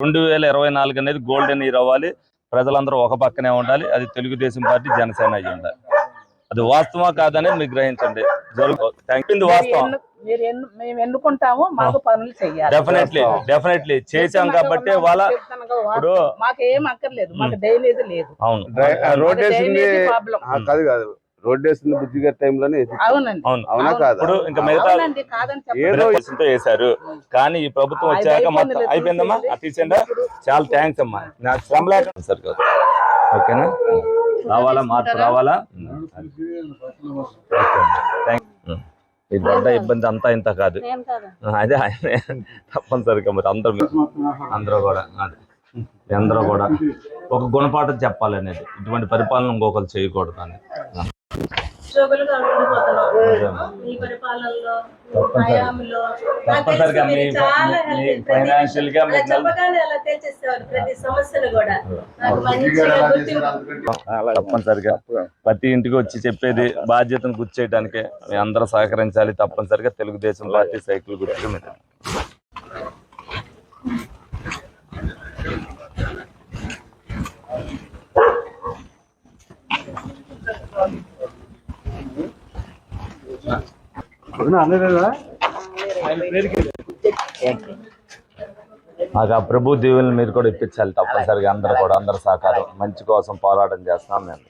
2024 అనేది golden year అవ్వాలి. ప్రజలందరూ ఒక పక్కనే ఉండాలి. అది తెలుగుదేశం పార్టీ, జనసేన అయ్యి ఉండాలి. అది వాస్తవా కాదనేది మీరు గ్రహించండి. వాస్తవం డెఫినెట్లీ చేశాం కాబట్టి వాళ్ళ ఇప్పుడు మాకేం అక్కర్లేదు, మాకు డ్రైనేజ్ లేదు. అవును, రోడ్ వేసింది కాదు కాదు, రోడ్ వేసింది బుద్ధి గారి టైంలోనే. అవునా కాదు, ఇప్పుడు ఇంకా మిగతా వేశారు. కానీ ఈ ప్రభుత్వం వచ్చాక మొత్తం అయిపోయిందమ్మా. తీసేండా, చాలా థ్యాంక్స్ అమ్మా. నాకు శ్రమ లేక సార్ కాదు. ఓకేనా, రావాలా, మార్పు రావాలా. ఈ దొడ్డ ఇబ్బంది అంతా ఇంత కాదు, అదే ఆయన తప్పనిసరిగా మరి అందరూ కూడా ఒక గుణపాఠం చెప్పాలనేది. ఇటువంటి పరిపాలన ఇంకొకరు చేయకూడదు అని. ఫైనాన్షియల్ గా తప్పనిసరిగా ప్రతి ఇంటికి వచ్చి చెప్పేది బాధ్యతను గుర్చేయడానికే మీ అందరూ సహకరించాలి. తప్పనిసరిగా తెలుగుదేశం పార్టీ సైకిల్ గుర్తుగా మీరు మాకు ఆ ప్రభు దీవులను మీరు కూడా ఇప్పించాలి తప్పనిసరిగా. అందరు సహకారం, మంచి కోసం పోరాటం చేస్తున్నాం మేము.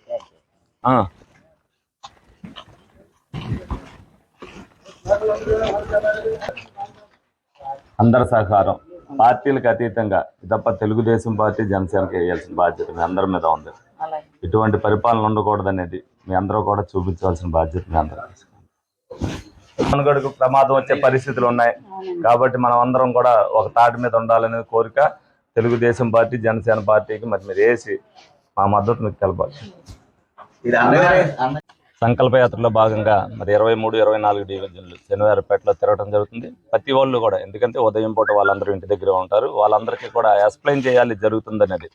అందరి సహకారం, పార్టీలకు అతీతంగా తప్ప తెలుగుదేశం పార్టీ, జనసేనకి వేయాల్సిన బాధ్యత మీ అందరి మీద ఉంది. ఇటువంటి పరిపాలన ఉండకూడదు అనేది మీ అందరూ కూడా చూపించాల్సిన బాధ్యత మీ అందరూ. మనుగడకు ప్రమాదం వచ్చే పరిస్థితులు ఉన్నాయి కాబట్టి మనం అందరం కూడా ఒక తాటి మీద ఉండాలనే కోరిక తెలుగుదేశం పార్టీ, జనసేన పార్టీకి మరి మీరు వేసి మా మద్దతు మీకు తెలపాలి. సంకల్పయాత్రలో భాగంగా మరి 23, 24 డివిజన్లు శనివారపేటలో తిరగడం జరుగుతుంది. ప్రతి వాళ్ళు కూడా, ఎందుకంటే ఉదయం పూట వాళ్ళందరూ ఇంటి దగ్గర ఉంటారు, వాళ్ళందరికీ కూడా ఎక్స్ప్లెయిన్ చేయాలి జరుగుతుంది అనేది.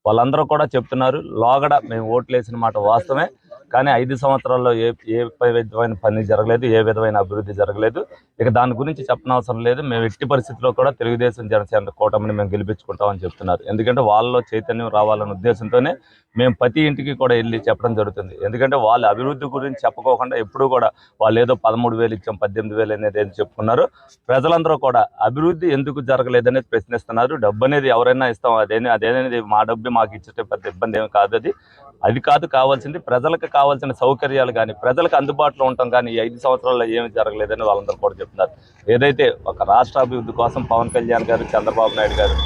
వాళ్ళందరూ కూడా చెప్తున్నారు, లోగడ మేము ఓట్లు వేసిన మాట వాస్తవమే, కానీ 5 సంవత్సరాల్లో ఏ విధమైన పని జరగలేదు, ఏ విధమైన అభివృద్ధి జరగలేదు. ఇక దాని గురించి చెప్పనవసరం లేదు. మేము ఎట్టి పరిస్థితుల్లో కూడా తెలుగుదేశం, జనసేన కూటమిని మేము గెలిపించుకుంటామని చెప్తున్నారు. ఎందుకంటే వాళ్ళలో చైతన్యం రావాలనే ఉద్దేశంతోనే మేము ప్రతి ఇంటికి కూడా వెళ్ళి చెప్పడం జరుగుతుంది. ఎందుకంటే వాళ్ళ అభివృద్ధి గురించి చెప్పుకోకుండా ఎప్పుడూ కూడా వాళ్ళు ఏదో 13,000 ఇచ్చాం, 18,000 అనేది ఏది చెప్పుకున్నారు. ప్రజలందరూ కూడా అభివృద్ధి ఎందుకు జరగలేదనేది ప్రశ్నిస్తున్నారు. డబ్బు అనేది ఎవరైనా ఇస్తాం, అదేనేది మా డబ్బు మాకు ఇచ్చే పెద్ద ఇబ్బంది ఏమి కాదు. అది కాదు కావాల్సింది, ప్రజలకు కావాల్సిన సౌకర్యాలు కానీ, ప్రజలకు అందుబాటులో ఉండటం కానీ ఈ 5 సంవత్సరాల్లో ఏమి జరగలేదని వాళ్ళందరూ కూడా చెప్తున్నారు. ఏదైతే ఒక రాష్ట్ర అభివృద్ధి కోసం పవన్ కళ్యాణ్ గారు, చంద్రబాబు నాయుడు గారు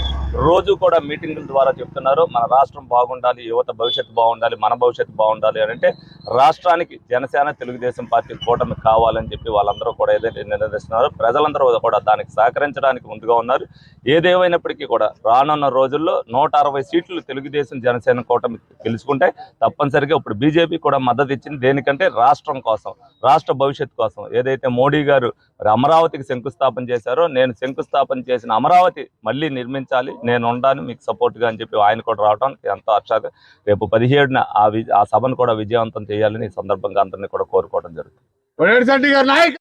రోజు కూడా మీటింగుల ద్వారా చెప్తున్నారు, మన రాష్ట్రం బాగుండాలి, యువత భవిష్యత్తు బాగుండాలి, మన భవిష్యత్తు బాగుండాలి అని అంటే రాష్ట్రానికి జనసేన, తెలుగుదేశం పార్టీ కూటమి కావాలని చెప్పి వాళ్ళందరూ కూడా ఏదైతే నిర్ణయిస్తున్నారు, ప్రజలందరూ కూడా దానికి సహకరించడానికి ముందుగా ఉన్నారు. ఏదేమైనప్పటికీ కూడా రానున్న రోజుల్లో 160 సీట్లు తెలుగుదేశం, జనసేన కూటమి గెలుచుకుంటే తప్పనిసరిగా ఇప్పుడు బీజేపీ కూడా మద్దతు ఇచ్చింది. దేనికంటే రాష్ట్రం కోసం, రాష్ట్ర భవిష్యత్తు కోసం. ఏదైతే మోడీ గారు అమరావతికి శంకుస్థాపన చేశారో, నేను శంకుస్థాపన చేసిన అమరావతి మళ్ళీ నిర్మించాలి, నేను ఉండాలి మీకు సపోర్ట్గా అని చెప్పి ఆయన కూడా రావడానికి ఎంతో హర్షంగా రేపు 17న ఆ సభను కూడా విజయవంతం చేయాలని ఈ సందర్భంగా అందరినీ కూడా కోరుకోవడం జరుగుతుంది.